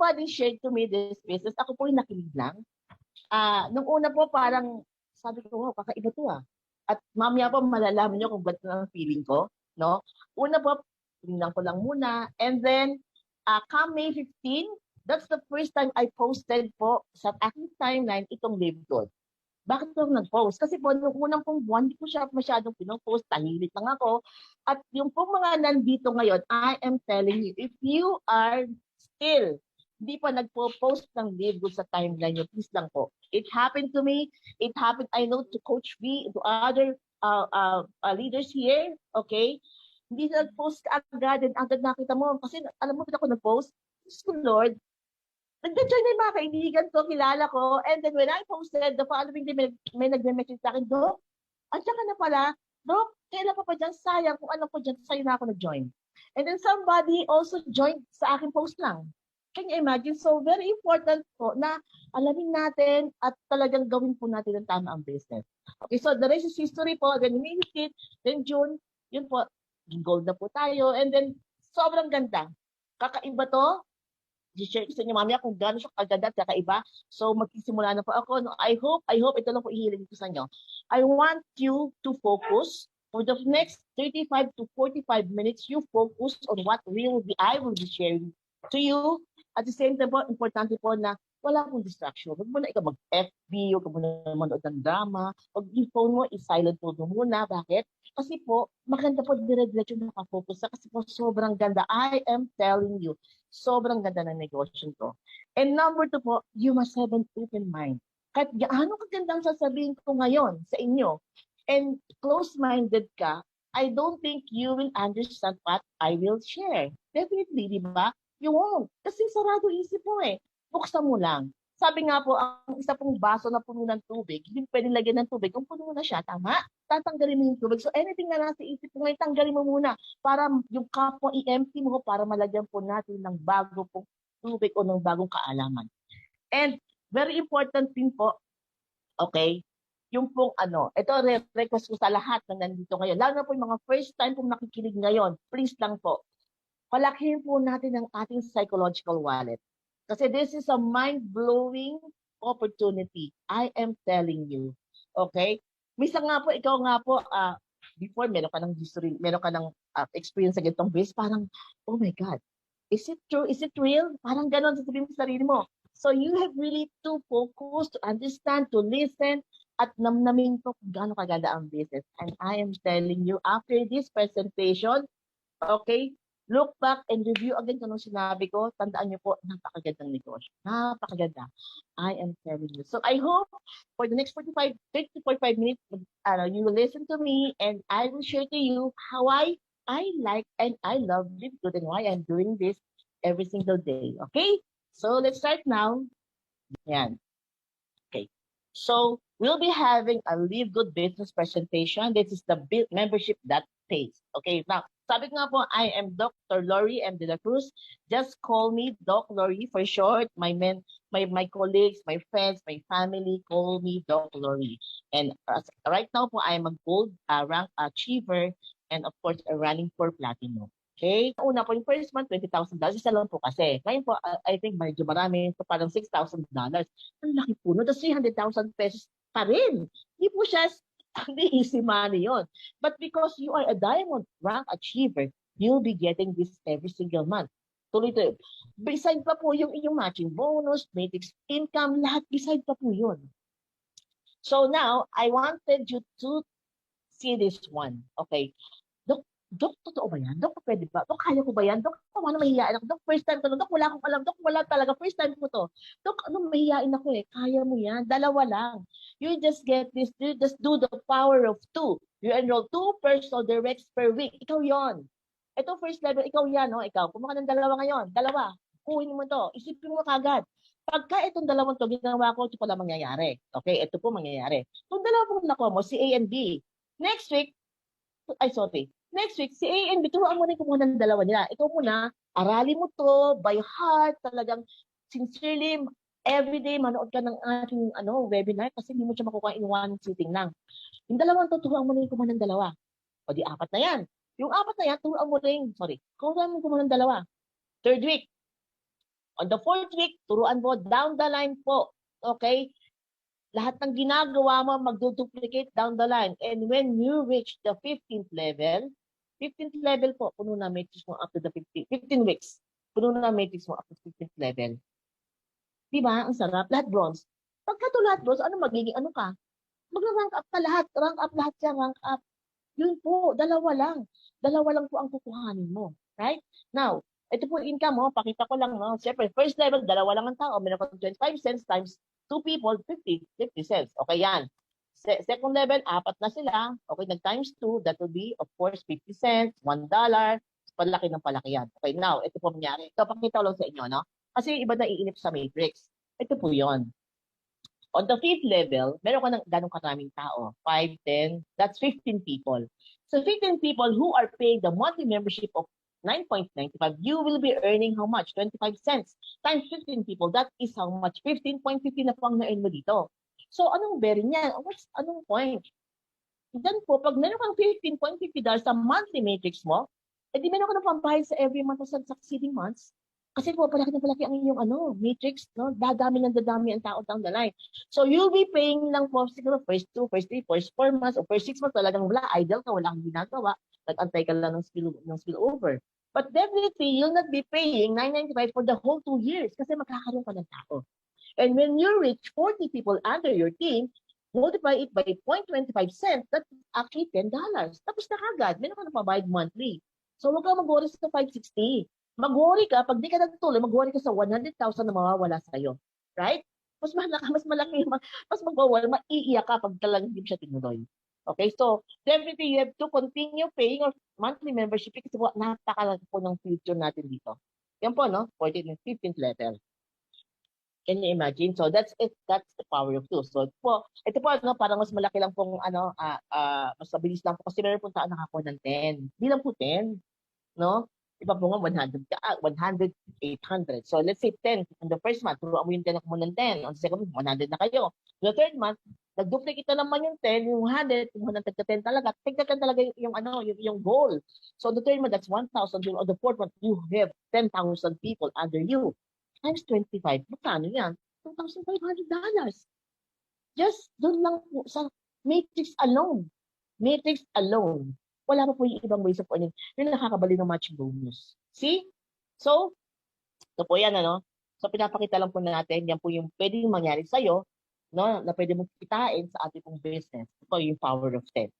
somebody shared to me this business, ako po yung nakinig lang. Nung una po parang sabi ko, wow, kakaiba to ah. At mamaya po malalaman niyo kung ba't na ang feeling ko, no? Una po, tingnan ko lang muna. And then, come May 15, that's the first time I posted po sa aking timeline itong Live Good. Bakit ako nag-post? Kasi po, nung unang pong buwan, hindi ko siya masyadong pinopost, tahimik lang ako. At yung pong mga nandito ngayon, I am telling you, if you are still hindi pa nagpo-post ng Live Good sa timeline nyo, please lang po. It happened to me. It happened, I know, to Coach V, to other leaders here, okay? Hindi na nag-post agad, and agad nakita mo. Kasi alam mo, ako nag-post, Lord, nag-join na yung mga kaibigan ko, kilala ko, and then when I posted, the following day, may nagme-message sa akin, Dok, andiyan ka na pala, Dok, kailan ka pa dyan? Sayang, kung ano ko dyan, sa'yo na ako nag-join. And then somebody also joined sa aking post lang. Can you imagine? So, very important po na alamin natin at talagang gawin po natin ang tama ang business. Okay, so the rest is history po. Then May 15, then June, yun po, gold na po tayo. And then, sobrang ganda. Kakaiba to. I-share ko sa inyo mamaya kung gano'n siya kaganda at kakaiba. So, magsisimula na po ako. No, I hope, ito lang po ihiling ko sa inyo. I want you to focus for the next 35 to 45 minutes. You focus on what I will be sharing to you. At the same time po, importante po na wala akong distraction. Huwag mo na ikaw mag-FB, huwag mo na manood ng drama. Huwag yung phone mo, i-silent mode mo muna. Bakit? Kasi po, maganda po dire-diretso nakafocus sa kasi po sobrang ganda. I am telling you, sobrang ganda ng negosyo ko. And number 2 po, you must have an open mind. Kahit gaano kagandang sasabihin ko ngayon sa inyo, and close-minded ka, I don't think you will understand what I will share. Definitely, di ba? You won't. Kasi sarado isip mo eh. Buksan mo lang. Sabi nga po, ang isa pong baso na puno ng tubig, hindi pwedeng lagyan ng tubig kung puno na siya, tama? Tatanggalin mo yung tubig. So anything na nasa isip mo ngayon, tanggalin mo muna para yung cup mo i-empty mo para malagyan po natin ng bago pong tubig o ng bagong kaalaman. And very important din po, okay, yung pong ito request ko sa lahat na nandito ngayon, lalo na po yung mga first time pong nakikinig ngayon, please lang po, palakihin po natin ang ating psychological wallet. Kasi this is a mind-blowing opportunity. I am telling you. Okay? Minsan nga po, ikaw nga po, before meron ka ng history, meron ka ng experience sa ganitong business, parang, oh my God, is it true? Is it real? Parang ganon sasabihin mo sa sarili mo. So you have really to focus, to understand, to listen, at namnamin po kung gaano kaganda ang business. And I am telling you, after this presentation, okay, look back and review again kung anong sinabi ko. Tandaan niyo po, napakagandang negosyo. Napakaganda. I am telling you. So I hope for the next 30 to 45 minutes, you will listen to me and I will share to you how I like and I love Live Good and why I'm doing this every single day. Okay? So let's start now. Yan. Okay. So we'll be having a Live Good business presentation. This is the membership that pays. Okay. Now, sabi ko nga po, I am Dr. Lori M. De La Cruz. Just call me Doc Lori for short. My colleagues, my friends, my family call me Doc Lori. And right now po, I am a gold rank achiever and of course, running for platinum. Okay? Una po, yung first month, $20,000. Isa lang po kasi. Ngayon po, I think medyo marami. So parang $6,000. Ang laki po. No? Tapos 300,000 pesos pa rin. Hindi po siya hindi easy money yon. But because you are a diamond rank achiever, you'll be getting this every single month. Tuloy-tuloy. Beside pa po yung inyong matching bonus, matrix income, lahat beside pa po yun. So now, I wanted you to see this one. Okay. Dok, totoo ba yan? Dok, pwede ba? Dok, kaya ko ba yan? Dok, ano mahihiyain ako? Dok, first time ko. Dok, wala akong alam. Dok, wala talaga. First time ko to. Dok, ano mahihiyain ako eh. Kaya mo yan. Dalawa lang. You just get this. You just do the power of 2. You enroll 2 personal directs per week. Ikaw yon. Ito first level, ikaw yan. No? Ikaw, kumuha ng dalawa ngayon. Dalawa. Kuhin mo to. Isipin mo kagad. Pagka itong dalawang to, ginawa ko, ito pala mangyayari. Okay, ito po mangyayari. Itong dalawa po nakuha mo, si A and B. Next week, Next week, si A and B, turuan mo na kumuha ng dalawa nila. Ikaw muna, aralin mo to by heart, talagang sincerely, everyday manood ka ng ating webinar kasi hindi mo siya makukuha in one sitting lang. Yung dalawang to, turuan mo na kumuha ng dalawa. O di 4 na yan. Yung 4 na yan, turuan mo rin, kumuha ng dalawa. Third week. On the 4th week, turuan mo down the line po. Okay? Lahat ng ginagawa mo, magduduplicate down the line. And when you reach the 15th level po, puno na matrix mo up to the 15 weeks. Puno na matrix mo up to 15th level. Diba? Ang sarap. Lahat bronze. Pagka to lahat bronze, ano magiging ano ka? Mag-rank up ka lahat. Rank up lahat siya, rank up. Yun po, dalawa lang. Dalawa lang po ang kukuhanin mo. Right? Now, ito po income mo, pakita ko lang, no? Siyempre, first level, dalawa lang ang tao. Meron ka 25 cents times 2 people, 50 cents. Okay, yan. Second level, apat na sila. Okay, nag-times 2, that will be, of course, 50 cents, $1. Palaki ng palaki yan. Okay, now, ito po nangyari. Ito, pakita ko lang sa inyo, no? Kasi iba na iinip sa matrix. Ito po yon. On the 5th level, meron ka ng ganong karaming tao. 5, 10, that's 15 people. So 15 people who are paying the monthly membership of 9.95, you will be earning how much? 25 cents times 15 people. That is how much? 15.50 na pang na-earn mo dito. So anong bearing niyan? Anong point? Then po, pag meron kang $15.50 sa monthly matrix mo, edi meron ka ng pambayad sa every month sa succeeding months. Kasi po, palaki na palaki ang inyong matrix, no? Dadami ang tao down the line. So, you'll be paying lang po, siguro, first 2, first 3, first 4 months, or first 6 months, talagang wala, idle ka, wala kang ginagawa, nag-antay ka lang ng spillover. But definitely, you'll not be paying $9.95 for the whole 2 years kasi magkakaroon ka ng tao. And when you reach 40 people under your team, multiply it by 0.25 cents, that's actually $10. Tapos na kagad, meron ka na pabayad monthly. So, huwag ka mag-worry sa 560. Mag-worry ka, pag di ka natutuloy, mag-worry ka sa 100,000 na mawawala sa'yo. Right? Mas malaki, mas mag-worry, maiiyak ka pag talagang hindi siya tinuloy. Okay, so definitely you have to continue paying your monthly membership kasi po, napakalaki po ng future natin dito. Yan po, no? 14th and 15th level. Can you imagine? So that's it. That's the power of two. So ito po, no, parang mas malaki lang pong, mas mabilis lang po kasi meron pong tao nakakuha ng 10. Di lang po 10. No? Iba po nga 100 ka, 100, 800. So let's say 10 on the first month, turuan mo yung 10 mo ng 10. On the second month, 100 na kayo. On the third month, nag-duplicate na naman yung 10, yung 100, yung 100 ka 10 talaga. Tignan talaga yung goal. So on the third month, that's 1,000. On the fourth month, you have 10,000 people under you. Times 25, magkano yan? $2,500. Just doon lang po sa matrix alone. Matrix alone. Wala pa po yung ibang ways of earning. Yung nakakabali ng matching bonus. See? So, ito po yan, ano? So, pinapakita lang po natin, yan po yung pwedeng mangyari sa'yo, no? Na pwede mong kitain sa ating pong business. Ito yung power of 10.